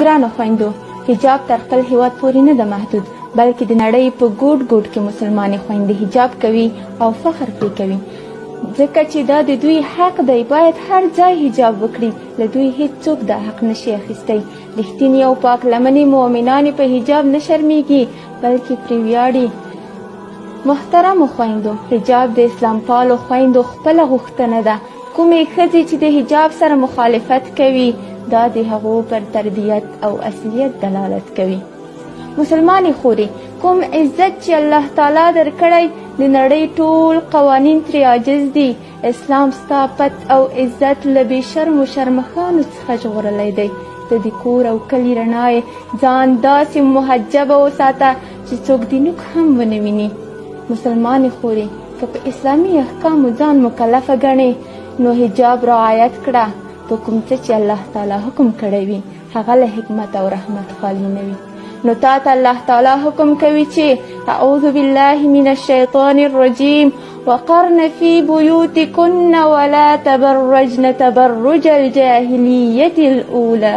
ګرانو خویندو، حجاب تر خپل هیواد پورې نه ده محدود، بلکې د نړۍ په ګوټ ګوټ کې مسلمانې خویندې حجاب کوي او فخر پرې کوي، ځکه چې دا د دوی حق دی. باید هر ځای حجاب وکړي، له دوی هیڅوک دا حق نشي اخیستی. رښتینې او پاک لمنې مؤمنانې په حجاب نه شرمیږي، بلکې پرې ویاړي. محترمو خویندو، حجاب د اسلام پالو خویندو خپله غوښتنه ده. کومې ښځې چې د حجاب سره مخالفت کوي، دا د هغو پر تربیت او اصلیت دلالت کوي. مسلمانې خورې، کوم عزت چې الله تعالی درکړی، د نړۍ ټول قوانین ترې عاجز دي. اسلام ستا پت او عزت له بې شرمو شرمښانو څخه ژغورلی دی. د دې کور او کلي رڼا یې ځان داسې محجبه وساته چې څوک دې نوک هم ونه ویني. مسلمانې خورې، که په اسلامي احکامو ځان مکلفه ګڼې، نو حجاب رعایت کړه. په کوم څه چې الله تعالی حکم کړی وي، هغه له حکمت او رحمت خالي نه وي. نو تا ته الله تعالی حکم کوي چې اعوذ بالله من الشیطان الرجیم وقرن فی بیوتکن ولا تبرجن تبرج الجاهلیة الاولی.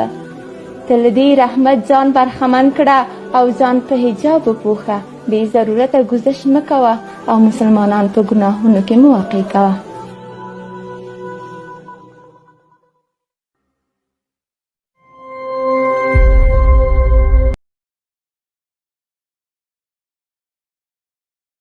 ته له دې رحمت ځان برخمن کړه او ځان په حجاب وپوښه. بې ضرورته ګذشت مه کوه او مسلمانان په ګناهونو کې مه واقع کوه.